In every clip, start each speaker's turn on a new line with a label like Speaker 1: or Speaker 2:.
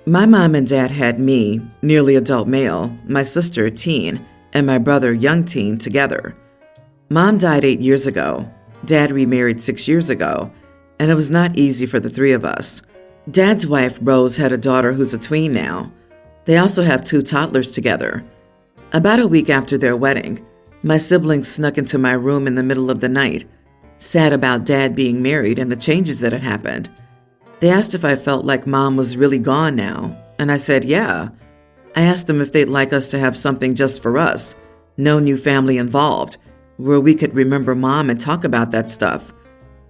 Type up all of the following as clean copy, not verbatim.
Speaker 1: My mom and dad had me, nearly adult male, my sister, teen, and my brother, young teen, together. Mom died 8 years ago. Dad remarried 6 years ago, and it was not easy for the three of us. Dad's wife, Rose, had a daughter who's a tween now. They also have 2 toddlers together. About a week after their wedding, my siblings snuck into my room in the middle of the night, sad about Dad being married and the changes that had happened. They asked if I felt like Mom was really gone now, and I said yeah. I asked them if they'd like us to have something just for us, no new family involved, where we could remember Mom and talk about that stuff.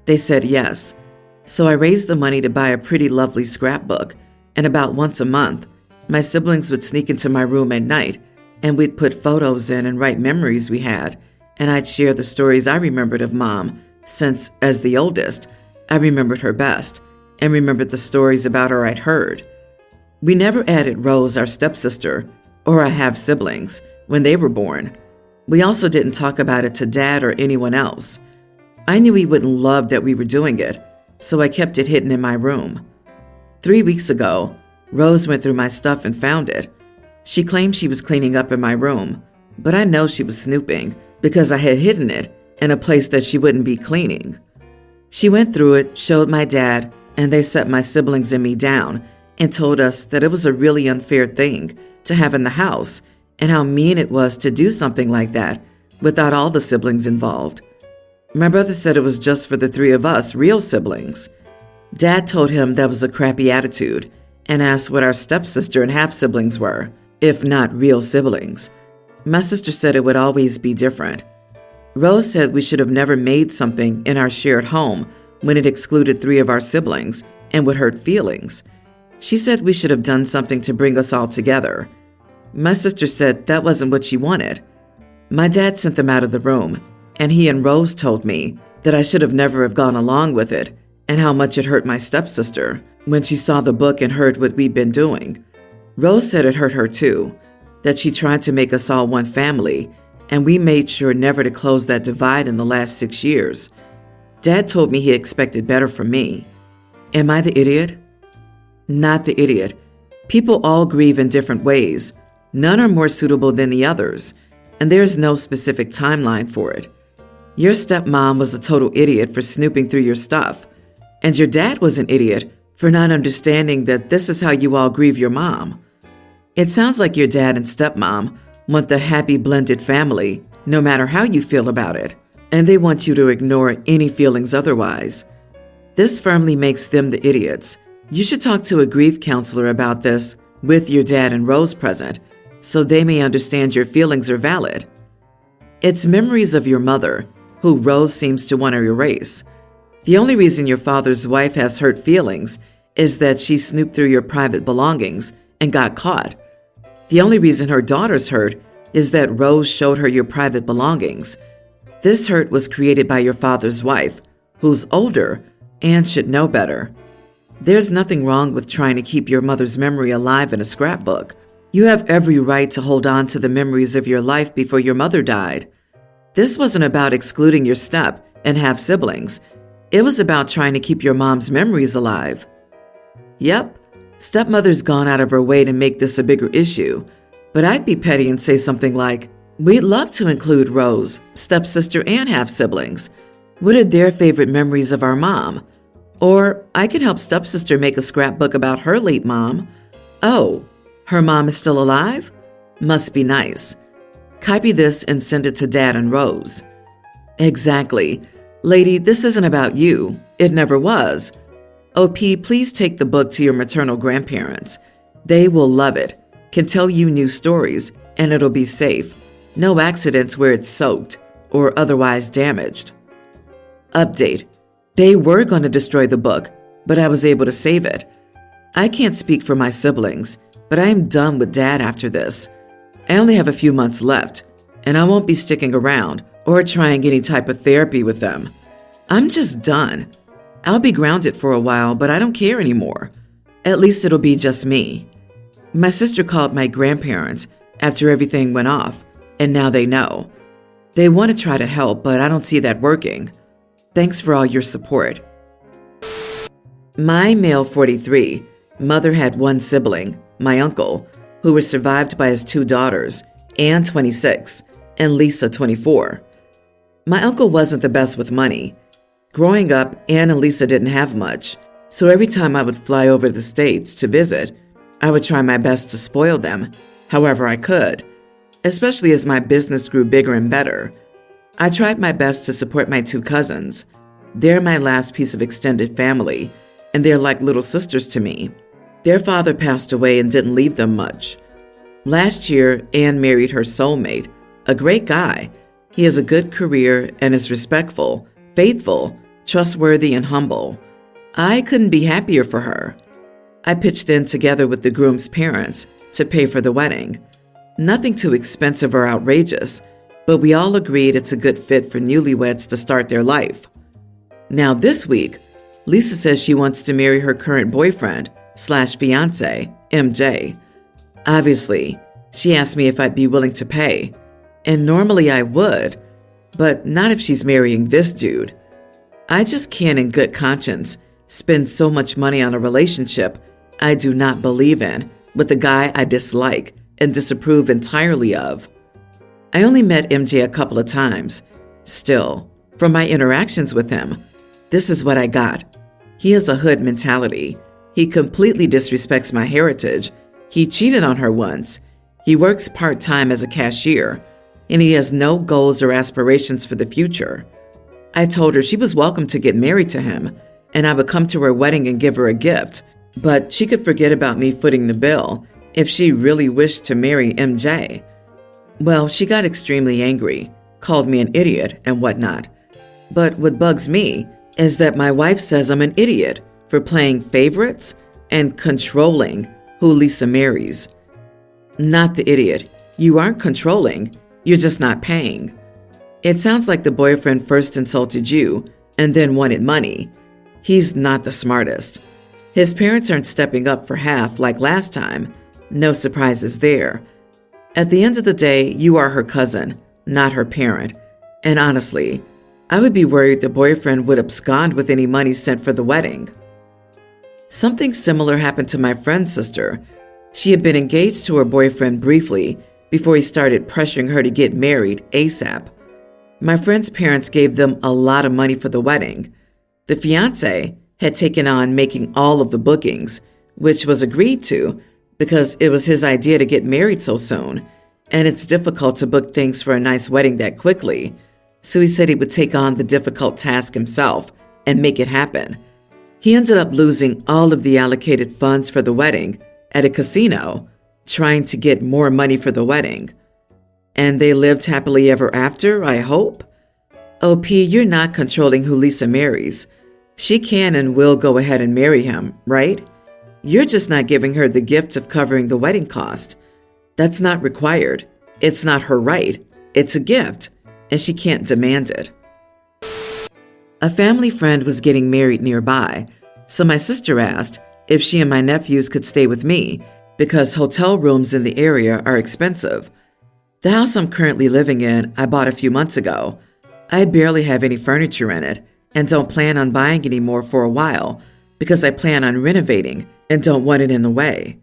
Speaker 1: They said yes. So I raised the money to buy a pretty lovely scrapbook, and about once a month, my siblings would sneak into my room at night, and we'd put photos in and write memories we had, and I'd share the stories I remembered of Mom, since, as the oldest, I remembered her best, and remembered the stories about her I'd heard. We never added Rose, our stepsister, or our half-siblings, when they were born. We also didn't talk about it to Dad or anyone else. I knew he wouldn't love that we were doing it, so I kept it hidden in my room. 3 weeks ago, Rose went through my stuff and found it. She claimed she was cleaning up in my room, but I know she was snooping because I had hidden it in a place that she wouldn't be cleaning. She went through it, showed my dad, and they set my siblings and me down and told us that it was a really unfair thing to have in the house and how mean it was to do something like that without all the siblings involved. My brother said it was just for the 3 of us, real siblings. Dad told him that was a crappy attitude and asked what our stepsister and half-siblings were, if not real siblings. My sister said it would always be different. Rose said we should have never made something in our shared home when it excluded 3 of our siblings and would hurt feelings. She said we should have done something to bring us all together. My sister said that wasn't what she wanted. My dad sent them out of the room, and he and Rose told me that I should have never have gone along with it and how much it hurt my stepsister when she saw the book and heard what we'd been doing. Rose said it hurt her too, that she tried to make us all one family, and we made sure never to close that divide in the last 6 years. Dad told me he expected better from me. Am I the idiot? Not the idiot. People all grieve in different ways. None are more suitable than the others, and there's no specific timeline for it. Your stepmom was a total idiot for snooping through your stuff, and your dad was an idiot for not understanding that this is how you all grieve your mom. It sounds like your dad and stepmom want the happy blended family, no matter how you feel about it, and they want you to ignore any feelings otherwise. This firmly makes them the idiots. You should talk to a grief counselor about this with your dad and Rose present, so they may understand your feelings are valid. It's memories of your mother, who Rose seems to want to erase. The only reason your father's wife has hurt feelings is that she snooped through your private belongings and got caught. The only reason her daughter's hurt is that Rose showed her your private belongings. This hurt was created by your father's wife, who's older and should know better. There's nothing wrong with trying to keep your mother's memory alive in a scrapbook. You have every right to hold on to the memories of your life before your mother died. This wasn't about excluding your step and half-siblings. It was about trying to keep your mom's memories alive. Yep, stepmother's gone out of her way to make this a bigger issue, but I'd be petty and say something like, we'd love to include Rose, stepsister, and half-siblings. What are their favorite memories of our mom? Or I can help stepsister make a scrapbook about her late mom. Oh, her mom is still alive? Must be nice. Copy this and send it to Dad and Rose. Exactly. Lady, this isn't about you. It never was. OP, please take the book to your maternal grandparents. They will love it, can tell you new stories, and it'll be safe. No accidents where it's soaked or otherwise damaged. Update. They were going to destroy the book, but I was able to save it. I can't speak for my siblings, but I am done with Dad after this. I only have a few months left, and I won't be sticking around or trying any type of therapy with them. I'm just done. I'll be grounded for a while, but I don't care anymore. At least it'll be just me. My sister called my grandparents after everything went off, and now they know. They want to try to help, but I don't see that working. Thanks for all your support. My male 43 Mother had one sibling, my uncle, who was survived by his two daughters, Anne, 26, and Lisa, 24. My uncle wasn't the best with money. Growing up, Anne and Lisa didn't have much, so every time I would fly over the States to visit, I would try my best to spoil them however I could, especially as my business grew bigger and better. I tried my best to support my two cousins. They're my last piece of extended family, and they're like little sisters to me. Their father passed away and didn't leave them much. Last year, Anne married her soulmate, a great guy. He has a good career and is respectful, faithful, trustworthy, and humble. I couldn't be happier for her. I pitched in together with the groom's parents to pay for the wedding. Nothing too expensive or outrageous, but we all agreed it's a good fit for newlyweds to start their life. Now this week, Lisa says she wants to marry her current boyfriend/fiance, MJ. Obviously, she asked me if I'd be willing to pay, and normally I would, but not if she's marrying this dude. I just can't in good conscience spend so much money on a relationship I do not believe in with a guy I dislike and disapprove entirely of. I only met MJ a couple of times. Still, from my interactions with him, this is what I got. He has a hood mentality. He completely disrespects my heritage. He cheated on her once. He works part-time as a cashier, and he has no goals or aspirations for the future. I told her she was welcome to get married to him, and I would come to her wedding and give her a gift, but she could forget about me footing the bill if she really wished to marry MJ. Well, she got extremely angry, called me an idiot and whatnot. But what bugs me is that my wife says I'm an idiot for playing favorites and controlling who Lisa marries. Not the idiot. You aren't controlling, you're just not paying. It sounds like the boyfriend first insulted you and then wanted money. He's not the smartest. His parents aren't stepping up for half like last time. No surprises there. At the end of the day, you are her cousin, not her parent. And honestly, I would be worried the boyfriend would abscond with any money sent for the wedding. Something similar happened to my friend's sister. She had been engaged to her boyfriend briefly before he started pressuring her to get married ASAP. My friend's parents gave them a lot of money for the wedding. The fiancé had taken on making all of the bookings, which was agreed to because it was his idea to get married so soon, and it's difficult to book things for a nice wedding that quickly. So he said he would take on the difficult task himself and make it happen. He ended up losing all of the allocated funds for the wedding at a casino, trying to get more money for the wedding. And they lived happily ever after, I hope? OP, you're not controlling who Lisa marries. She can and will go ahead and marry him, right? You're just not giving her the gift of covering the wedding cost. That's not required. It's not her right. It's a gift, and she can't demand it. A family friend was getting married nearby, so my sister asked if she and my nephews could stay with me because hotel rooms in the area are expensive. The house I'm currently living in, I bought a few months ago. I barely have any furniture in it and don't plan on buying any more for a while because I plan on renovating and don't want it in the way.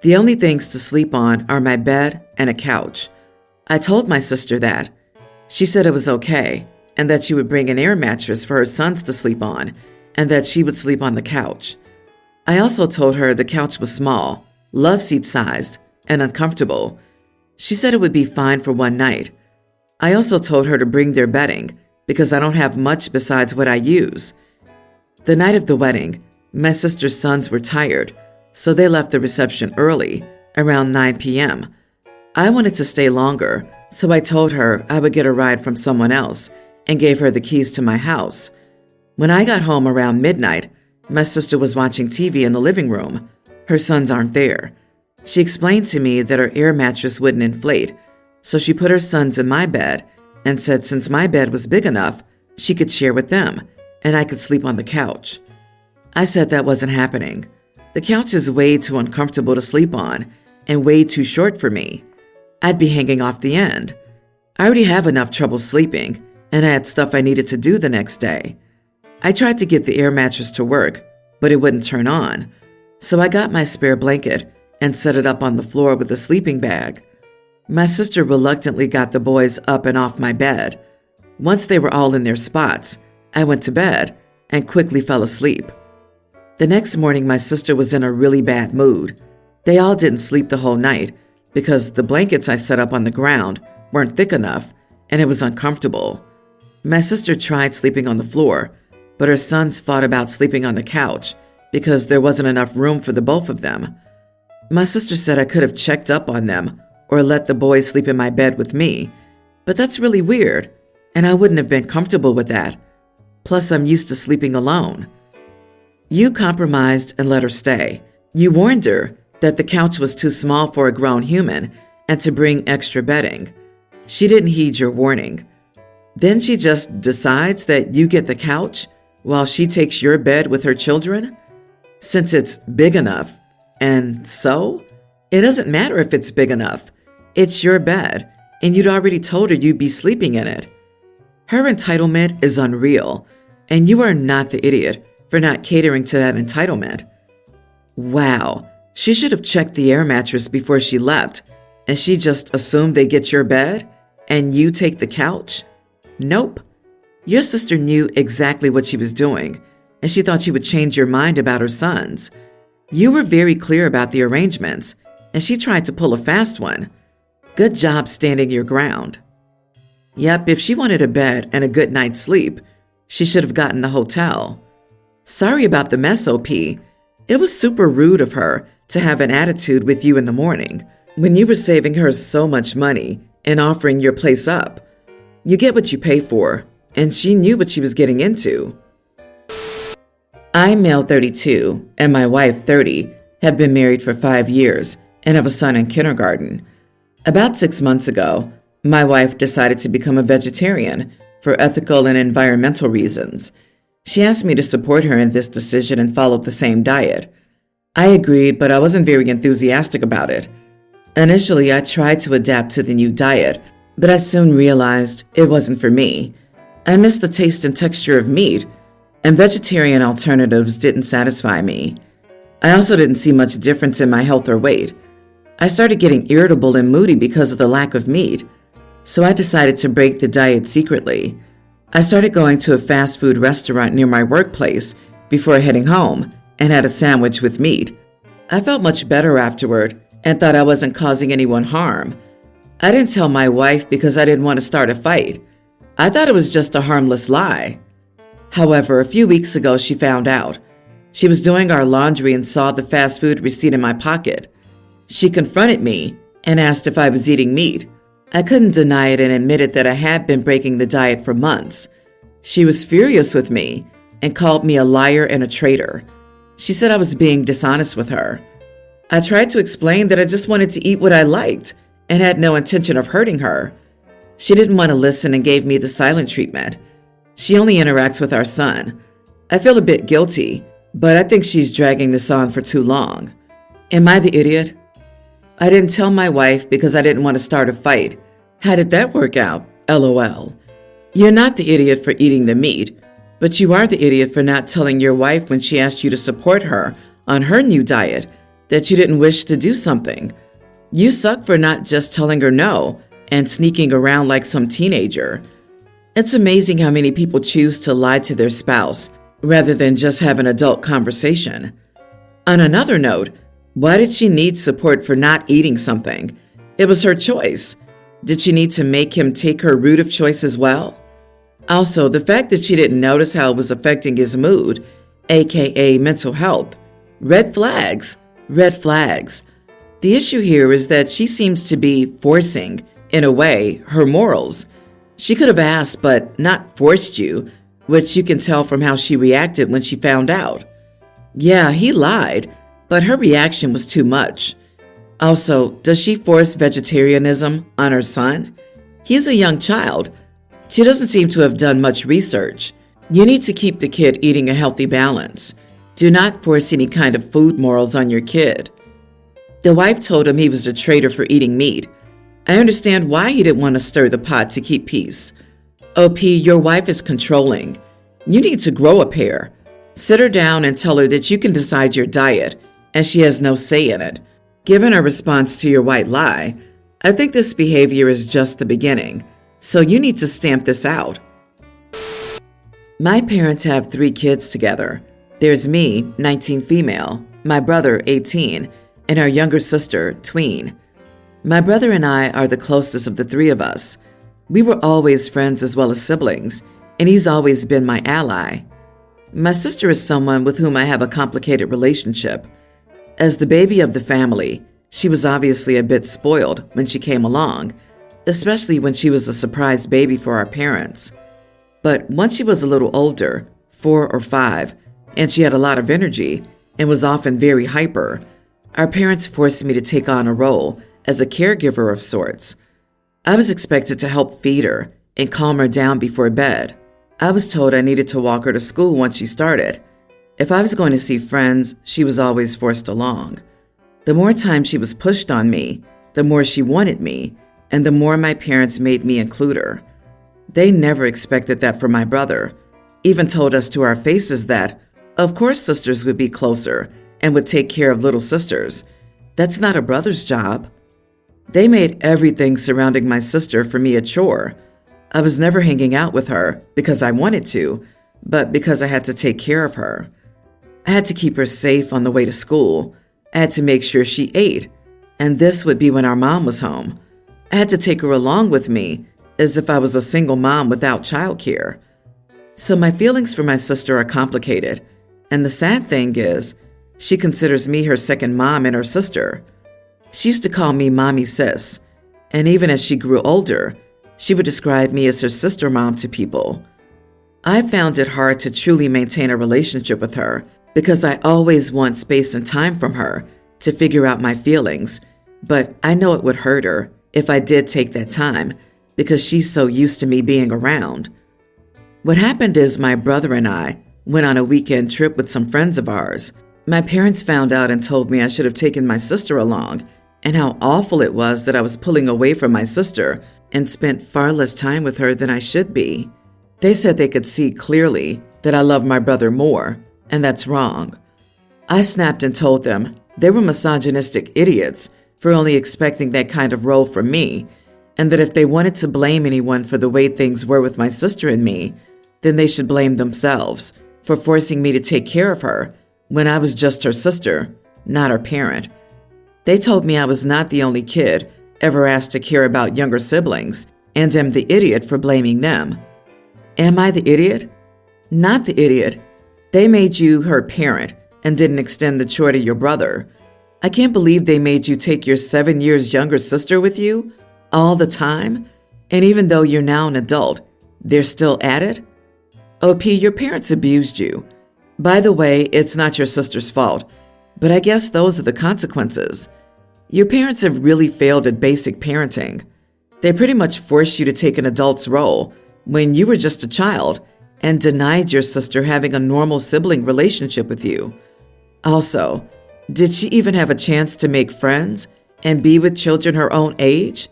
Speaker 1: The only things to sleep on are my bed and a couch. I told my sister that. She said it was okay and that she would bring an air mattress for her sons to sleep on and that she would sleep on the couch. I also told her the couch was small, love seat sized, and uncomfortable. She said it would be fine for one night. I also told her to bring their bedding because I don't have much besides what I use. The night of the wedding, my sister's sons were tired, so they left the reception early, around 9 p.m. I wanted to stay longer, so I told her I would get a ride from someone else and gave her the keys to my house. When I got home around midnight, my sister was watching TV in the living room. Her sons aren't there. She explained to me that her air mattress wouldn't inflate, so she put her sons in my bed and said since my bed was big enough, she could share with them and I could sleep on the couch. I said that wasn't happening. The couch is way too uncomfortable to sleep on and way too short for me. I'd be hanging off the end. I already have enough trouble sleeping, and I had stuff I needed to do the next day. I tried to get the air mattress to work, but it wouldn't turn on. So I got my spare blanket and set it up on the floor with a sleeping bag. My sister reluctantly got the boys up and off my bed. Once they were all in their spots, I went to bed and quickly fell asleep. The next morning, my sister was in a really bad mood. They all didn't sleep the whole night because the blankets I set up on the ground weren't thick enough and it was uncomfortable. My sister tried sleeping on the floor, but her sons fought about sleeping on the couch because there wasn't enough room for the both of them. My sister said I could have checked up on them or let the boys sleep in my bed with me, but that's really weird, and I wouldn't have been comfortable with that. Plus, I'm used to sleeping alone. You compromised and let her stay. You warned her that the couch was too small for a grown human and to bring extra bedding. She didn't heed your warning. Then she just decides that you get the couch while she takes your bed with her children? Since it's big enough. And so? It doesn't matter if it's big enough. It's your bed, and you'd already told her you'd be sleeping in it. Her entitlement is unreal, and you are not the idiot for not catering to that entitlement. Wow, she should have checked the air mattress before she left, and she just assumed they get your bed, and you take the couch? Nope. Your sister knew exactly what she was doing, and she thought she would change your mind about her sons. You were very clear about the arrangements, and she tried to pull a fast one. Good job standing your ground. Yep, if she wanted a bed and a good night's sleep, she should have gotten the hotel. Sorry about the mess, OP. It was super rude of her to have an attitude with you in the morning when you were saving her so much money and offering your place up. You get what you pay for, and she knew what she was getting into. I, male 32, and my wife, 30, have been married for 5 years and have a son in kindergarten. About 6 months ago, my wife decided to become a vegetarian for ethical and environmental reasons. She asked me to support her in this decision and followed the same diet. I agreed, but I wasn't very enthusiastic about it. Initially, I tried to adapt to the new diet, but I soon realized it wasn't for me. I missed the taste and texture of meat, and vegetarian alternatives didn't satisfy me. I also didn't see much difference in my health or weight. I started getting irritable and moody because of the lack of meat, so I decided to break the diet secretly. I started going to a fast food restaurant near my workplace before heading home and had a sandwich with meat. I felt much better afterward and thought I wasn't causing anyone harm. I didn't tell my wife because I didn't want to start a fight. I thought it was just a harmless lie. However, a few weeks ago, she found out. She was doing our laundry and saw the fast food receipt in my pocket. She confronted me and asked if I was eating meat. I couldn't deny it and admitted that I had been breaking the diet for months. She was furious with me and called me a liar and a traitor. She said I was being dishonest with her. I tried to explain that I just wanted to eat what I liked and had no intention of hurting her. She didn't want to listen and gave me the silent treatment. She only interacts with our son. I feel a bit guilty, but I think she's dragging this on for too long. Am I the idiot? I didn't tell my wife because I didn't want to start a fight. How did that work out? LOL. You're not the idiot for eating the meat, but you are the idiot for not telling your wife when she asked you to support her on her new diet that you didn't wish to do something. You suck for not just telling her no and sneaking around like some teenager. It's amazing how many people choose to lie to their spouse rather than just have an adult conversation. On another note, why did she need support for not eating something? It was her choice. Did she need to make him take her route of choice as well? Also, the fact that she didn't notice how it was affecting his mood, aka mental health. Red flags. Red flags. The issue here is that she seems to be forcing, in a way, her morals. She could have asked but not forced you, which you can tell from how she reacted when she found out. Yeah, he lied, but her reaction was too much. Also, does she force vegetarianism on her son? He's a young child. She doesn't seem to have done much research. You need to keep the kid eating a healthy balance. Do not force any kind of food morals on your kid. The wife told him he was a traitor for eating meat. I understand why he didn't want to stir the pot to keep peace. OP, your wife is controlling. You need to grow a pair. Sit her down and tell her that you can decide your diet and she has no say in it. Given her response to your white lie, I think this behavior is just the beginning, so you need to stamp this out. My parents have 3 kids together. There's me, 19 female, my brother, 18, and our younger sister, tween. My brother and I are the closest of the 3 of us. We were always friends as well as siblings, and he's always been my ally. My sister is someone with whom I have a complicated relationship. As the baby of the family, she was obviously a bit spoiled when she came along, especially when she was a surprise baby for our parents. But once she was a little older, 4 or 5, and she had a lot of energy and was often very hyper, our parents forced me to take on a role as a caregiver of sorts. I was expected to help feed her and calm her down before bed. I was told I needed to walk her to school once she started. If I was going to see friends, she was always forced along. The more time she was pushed on me, the more she wanted me, and the more my parents made me include her. They never expected that from my brother, even told us to our faces that, of course, sisters would be closer and would take care of little sisters. That's not a brother's job. They made everything surrounding my sister for me a chore. I was never hanging out with her because I wanted to, but because I had to take care of her. I had to keep her safe on the way to school. I had to make sure she ate, and this would be when our mom was home. I had to take her along with me, as if I was a single mom without childcare. So my feelings for my sister are complicated, and the sad thing is, she considers me her second mom and her sister. She used to call me Mommy Sis, and even as she grew older, she would describe me as her sister mom to people. I found it hard to truly maintain a relationship with her because I always want space and time from her to figure out my feelings, but I know it would hurt her if I did take that time because she's so used to me being around. What happened is my brother and I went on a weekend trip with some friends of ours. My parents found out and told me I should have taken my sister along, and how awful it was that I was pulling away from my sister and spent far less time with her than I should be. They said they could see clearly that I love my brother more, and that's wrong. I snapped and told them they were misogynistic idiots for only expecting that kind of role from me, and that if they wanted to blame anyone for the way things were with my sister and me, then they should blame themselves for forcing me to take care of her when I was just her sister, not her parent. They told me I was not the only kid ever asked to care about younger siblings, and am the idiot for blaming them. Am I the idiot? Not the idiot. They made you her parent and didn't extend the chore to your brother. I can't believe they made you take your 7 years younger sister with you all the time, and even though you're now an adult, they're still at it? OP, your parents abused you. By the way, it's not your sister's fault, but I guess those are the consequences. Your parents have really failed at basic parenting. They pretty much forced you to take an adult's role when you were just a child and denied your sister having a normal sibling relationship with you. Also, did she even have a chance to make friends and be with children her own age?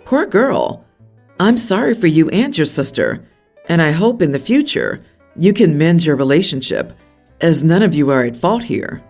Speaker 1: Poor girl. I'm sorry for you and your sister, and I hope in the future you can mend your relationship, as none of you are at fault here.